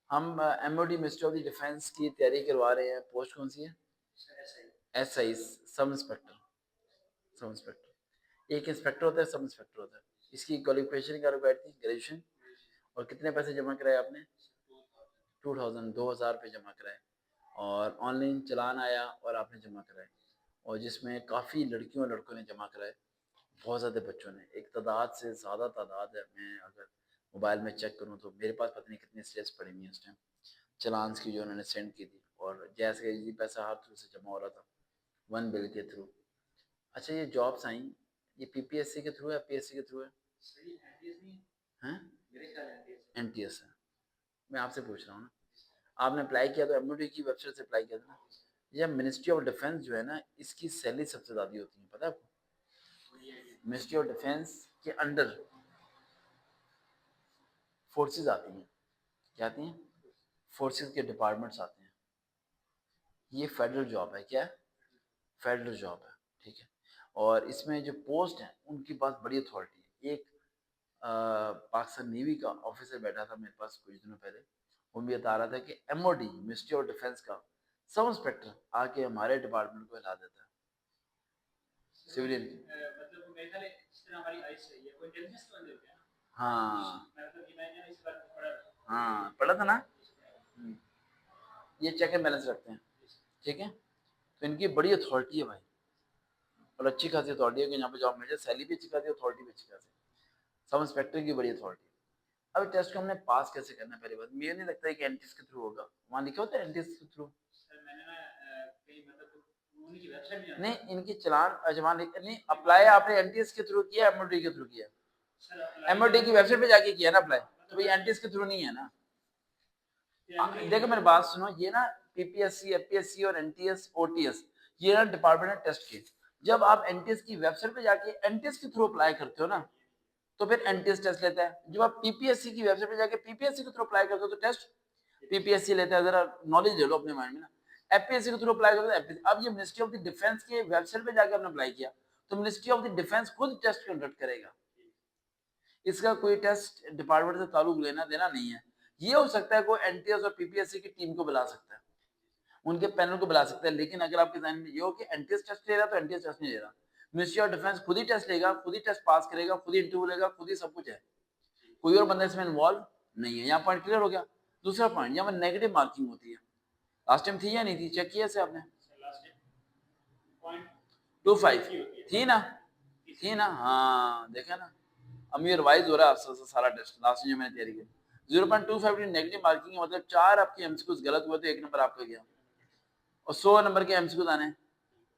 हम MoD ministry of the defence की तैयारी करवा रहे हैं। पोस्ट कौन सी है? SI, sub inspector. Sub inspector, एक इंस्पेक्टर होता है, सब इंस्पेक्टर होता है। इसकी क्वालिफिकेशन क्या रिक्वायर्ड थी? ग्रेजुएशन। और कितने पैसे जमा कराए आपने? 2000 रुपये जमा कराए। और ऑनलाइन चलान आया और आपने जमा कराए, और जिसमें काफ़ी लड़कियों और लड़कों ने जमा कराए, बहुत ज़्यादा बच्चों ने, एक तादाद से ज़्यादा तादाद है। मैं अगर मोबाइल में चेक करूँ तो मेरे पास पता नहीं कितनी स्टेज पड़ी हुई है उस टाइम चलान्स की, जो उन्होंने सेंड की थी। और जैसे ये पैसा हर थ्रू से जमा हो रहा था, 1 बिल के थ्रू। अच्छा, ये जॉब्स आई, ये पीपीएससी के थ्रू है, पीएससी के थ्रू है? हैं? एनटीएस है। मैं आपसे पूछ रहा हूँ ना, आपने अप्लाई किया तो एमओडी की वेबसाइट से अप्लाई किया था ना? ये मिनिस्ट्री ऑफ डिफेंस जो है ना, इसकी सैलरी सबसे ज़्यादा होती है, पता है आपको? मिनिस्ट्री ऑफ डिफेंस के अंडर फोर्सेस आती हैं। क्या आती हैं? फोर्सेस के डिपार्टमेंट्स आते हैं। ये फेडरल जॉब है। क्या है? फेडरल जॉब है, ठीक है। और इसमें जो पोस्ट हैं उनके पास बड़ी अथॉरिटी है। एक पाकिस्तान नेवी का ऑफिसर बैठा था मेरे पास कुछ दिनों पहले, वो भी बता रहा था कि एमओडी मिनिस्ट्री ऑफ डिफेंस का सब इंस्पेक्टर आके हमारे डिपार्टमेंट को हिला देता है, सिविलियन की। मतलब मेरे ख्याल जिस तरह हमारी आईएस है, ये कोई इंटेलिजेंस के बंदे होते हैं ना? हाँ, मतलब ये मैंने इस बारे में पढ़ा था। हाँ, पढ़ा था ना। ये चेक एंड बैलेंस रखते हैं, ठीक है। तो इनकी बड़ी अथॉरिटी है भाई, और अच्छी खासी अथॉरिटी है कि यहाँ पे जॉब मिल जाए, सैलरी भी अच्छी खासी, अथॉरिटी भी अच्छी खासी। सब इंस्पेक्टर की बड़ी अथॉरिटी है। अब टेस्ट को हमने पास कैसे करना है? पहली बात, मुझे नहीं लगता है कि एनटीएस के थ्रू होगा। वहाँ लिखा होता है एनटीएस के थ्रू? नहीं, इनकी चलान अजमान नहीं, अप्लाई आपने एनटीएस के थ्रू किया, एमओडी के थ्रू किया? एमओडी की वेबसाइट पे जाके किया ना अप्लाई, तो भाई एनटीएस के थ्रू नहीं है ना। देखो मेरी बात सुनो, ये ना पीपीएससी, एपीएससी और एनटीएस, ओटीएस, ये ना डिपार्टमेंट है टेस्ट के। जब आप एनटीएस की वेबसाइट पे जाके एनटीएस के थ्रू अप्लाई करते हो ना, तो फिर एनटीएस टेस्ट लेता है। जब आप पीपीएससी की वेबसाइट पे जाके पीपीएससी के थ्रू अप्लाई करते हो तो टेस्ट पीपीएससी लेता है। जरा नॉलेज ले लो अपने माइंड में ना। एपीएससी के थ्रू अप्लाई करते हो एपीएससी। अब ये मिनिस्ट्री ऑफ द डिफेंस के वेबसाइट पे जाके आपने अप्लाई किया, तो मिनिस्ट्री ऑफ द डिफेंस खुद टेस्ट कंडक्ट करेगा। इसका कोई टेस्ट डिपार्टमेंट से ताल्लुक लेना देना नहीं है। ये हो सकता है कोई एनटीएस और पीपीएससी की टीम को बुला सकता है, उनके पैनल को बुला सकता है। लेकिन अगर आपके ध्यान में ये हो कि एनटीएस टेस्ट ले रहा, तो एनटीएस टेस्ट नहीं ले रहा। मिनिस्ट्री ऑफ डिफेंस खुद ही टेस्ट लेगा, खुद ही टेस्ट पास करेगा, खुद ही इंटरव्यू लेगा, खुद ही सब कुछ है। कोई और बंदा इसमें इन्वॉल्व नहीं है। यहाँ पॉइंट क्लियर हो गया। दूसरा पॉइंट, यहाँ पर नेगेटिव मार्किंग होती है। लास्ट टाइम थी या नहीं थी? चेक किया से आपने? 25 थी ना? थी ना? हाँ, देखा ना। अब ये रिवाइज हो रहा है सारा टेस्ट, लास्ट जो मैंने तैयारी की। 0.25 नेगेटिव मार्किंग है, मतलब 4 आपके एमसीक्यूज गलत हुए तो 1 नंबर आपका गया, और 100 नंबर के एमसीक्यूज आने।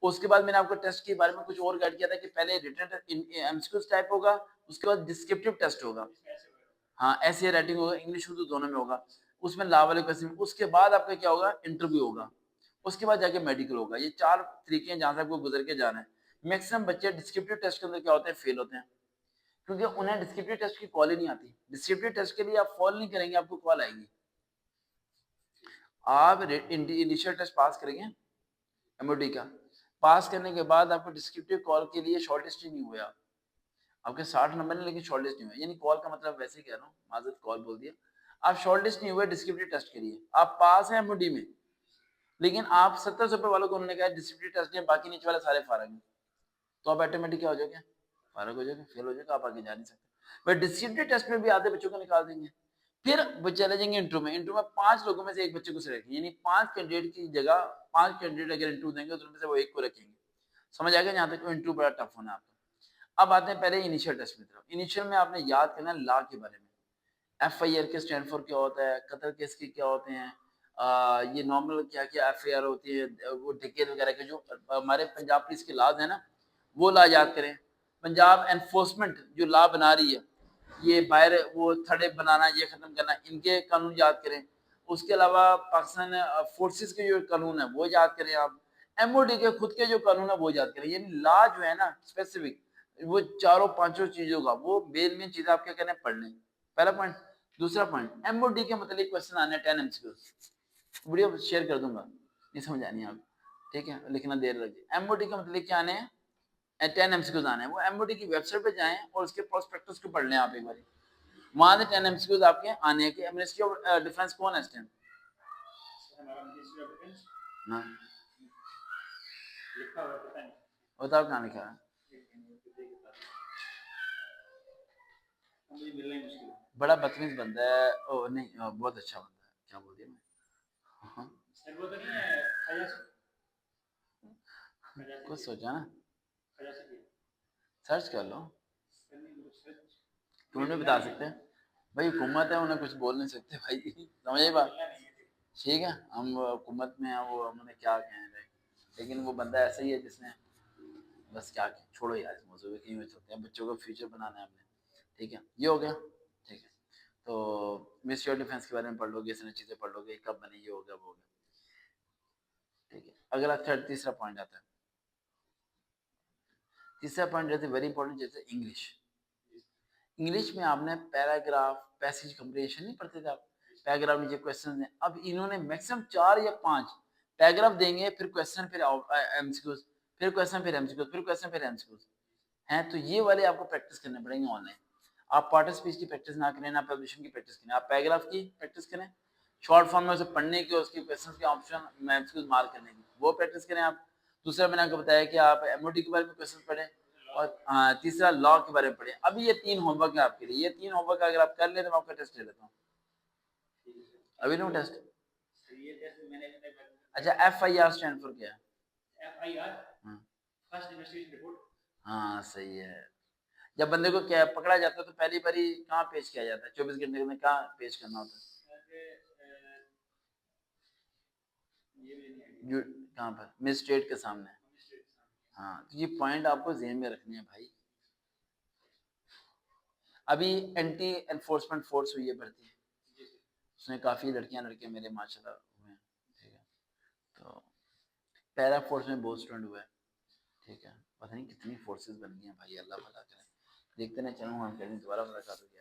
उसके बाद मैंने आपको टेस्ट के बारे में कुछ और गाइड किया था कि पहले रिटन एमसीक्यूज टाइप होगा, उसके बाद डिस्क्रिप्टिव टेस्ट होगा। हाँ, ऐसे राइटिंग होगा, इंग्लिश उर्दू दोनों में होगा। उसमें ला वाले क्वेश्चन, उसके बाद आपका क्या होगा? इंटरव्यू होगा, उसके बाद जाके मेडिकल होगा। ये 4 तरीके हैं जहाँ से आपको गुजर के जाना है। मैक्सिमम बच्चे डिस्क्रिप्टिव टेस्ट के अंदर क्या होते हैं? फेल होते हैं, क्योंकि उन्हें डिस्क्रिप्टिव टेस्ट की कॉल ही नहीं आती। डिस्क्रिप्टिव टेस्ट के लिए आप फॉल नहीं करेंगे, आपको कॉल आएगी। आप इनिशियल टेस्ट पास करेंगे एमओडी का, पास करने के बाद आपको डिस्क्रिप्टिव कॉल के लिए शॉर्ट लिस्ट ही नहीं हुए। आपके 60 नंबर नहीं, लेकिन शॉर्ट लिस्ट नहीं हुए। यानी कॉल का मतलब वैसे कह रहा हूँ, माजरत कॉल बोल दिया। आप शॉर्ट लिस्ट नहीं हुए डिस्क्रिप्टिव टेस्ट के लिए, आप पास हैं एमओडी में, लेकिन आप 70 रुपए वालों को उन्होंने कहा डिस्क्रिप्टिव टेस्ट दिए, बाकी नीचे वाले सारे फारग हैं, तो आप ऑटोमेटिक क्या हो जाओगे? फारग हो जाओगे, फेल हो जाओगे, आप आगे जा नहीं सकते। वह डिस्क्रिप्टिव टेस्ट में भी आधे बच्चों को निकाल देंगे। फिर वो चले जाएंगे इंटरव्यू में। इंटरव्यू में 5 लोगों में से एक बच्चे को सिलेक्ट, यानी 5 कैंडिडेट की जगह 5 कैंडिडेट अगर इंटरव्यू देंगे तो उनमें से वो एक को रखेंगे। समझ आ गया? यहाँ तक इंटरव्यू बड़ा टफ होना है आपका। अब आते हैं पहले इनिशियल टेस्ट की तरफ। इनिशियल में आपने याद करना है लॉ के बारे में। एफआईआर के स्टैंड फॉर क्या होता है, कत्ल केस के क्या होते हैं, ये नॉर्मल क्या क्या एफआईआर होती है, वो डकैत वगैरह के जो हमारे पंजाब पुलिस के लॉज है ना, वो लॉ याद करें। पंजाब एनफोर्समेंट जो लॉ बना रही है, ये बाहर वो थड़े बनाना, ये खत्म करना, इनके कानून याद करें। उसके अलावा पाकिस्तान फोर्सेस के जो कानून है वो याद करें आप। एमओडी के खुद के जो कानून है वो याद करें। यानी लॉ जो है ना स्पेसिफिक, वो चारों पांचों चीजों का वो मेन चीजें आप क्या करें? पढ़ लें, पहला पॉइंट। दूसरा पॉइंट, एमओडी के मतलब क्वेश्चन आने 10 एमसीक्यू, वीडियो शेयर कर दूंगा, नहीं समझ आनी आप, ठीक है, लिखना देर लगे। एमओडी का मतलब क्या आने हैं? 10 एमसीक्यूज आने हैं। वो एमओडी की वेबसाइट पे जाएं और उसके प्रोस्पेक्टस को पढ़ लें आप एक बार। वहां से 10 एमसीक्यूज आपके आने हैं कि मिनिस्ट्री ऑफ डिफेंस कौन है इस टाइम? हाँ बताओ कहाँ लिखा है? बड़ा बदतमीज बंदा है। ओ नहीं, बहुत अच्छा बंदा है। क्या बोल दिया मैं? हाँ कुछ सोचा ना, सर्च कर लो। तुम नहीं बता सकते भाई, हुकूमत है, उन्हें कुछ बोल नहीं सकते भाई। समझ आई बात? ठीक है, हम हुकूमत में हैं, वो हमने क्या कहें भाई, लेकिन वो बंदा ऐसा ही है जिसने बस क्या कहें, छोड़ो यार इस मौजूद में, कहीं में चलते हैं, बच्चों का फ्यूचर बनाना है हमने। ठीक है, ये हो गया। ठीक है, तो मिनिस्ट्री ऑफ डिफेंस के बारे में पढ़ लोगे, सारी चीज़ें पढ़ लोगे, कब बनी, ये हो गया, वो हो गया। ठीक है, अगला थर्ड तीसरा पॉइंट आता है। तीसरा पॉइंट जैसे वेरी इंपॉर्टेंट, जैसे इंग्लिश। इंग्लिश में आपने पैराग्राफ, पैसेज कंप्रीहेंशन नहीं पढ़ते थे आप? पैराग्राफ नीचे क्वेश्चन है, अब इन्होंने मैक्सिमम 4 या 5 पैराग्राफ देंगे, फिर क्वेश्चन, फिर एमसीक्यूज, फिर क्वेश्चन, फिर एमसीक्यूज, फिर क्वेश्चन, फिर एमसीक्यूज हैं। तो ये वाले आपको प्रैक्टिस करने पड़ेंगे ऑनलाइन। आप पार्ट स्पीच की प्रैक्टिस ना करें, ना पब्लिशिंग की प्रैक्टिस करें, आप पैराग्राफ की प्रैक्टिस करें, शॉर्ट फॉर्म में उसे पढ़ने की, उसकी क्वेश्चन के ऑप्शन एमसीक्यूज मार्क करने की, वो प्रैक्टिस करें आप। दूसरा मैंने आपको बताया कि आप एमओडी के बारे में क्वेश्चन पढ़ें, और तीसरा लॉ के बारे में पढ़ें। अभी ये 3 होमवर्क है आपके लिए, ये 3 होमवर्क अगर आप कर ले तो मैं आपका टेस्ट ले लेता हूँ। अभी नो टेस्ट? अच्छा, FIR स्टैंड फॉर क्या है? हाँ सही है। जब बंदे को क्या पकड़ा जाता है तो पहली बारी कहाँ पेश किया जाता है? 24 घंटे में कहाँ पेश करना होता है? कहाँ पर? मजिस्ट्रेट के सामने। हाँ, तो ये पॉइंट आपको ज़हन में रखने हैं भाई। अभी एंटी एनफोर्समेंट फोर्स हुई है भर्ती, उसमें काफ़ी लड़कियां लड़के मेरे माशाल्लाह हुए हैं। ठीक है, तो पैरा फोर्स में बहुत स्टूडेंट हुआ है। ठीक है, पता नहीं कितनी फोर्सेस बन गई हैं भाई, अल्लाह भला करे। देखते ना, चलो हम करें, दोबारा मुलाकात होगी।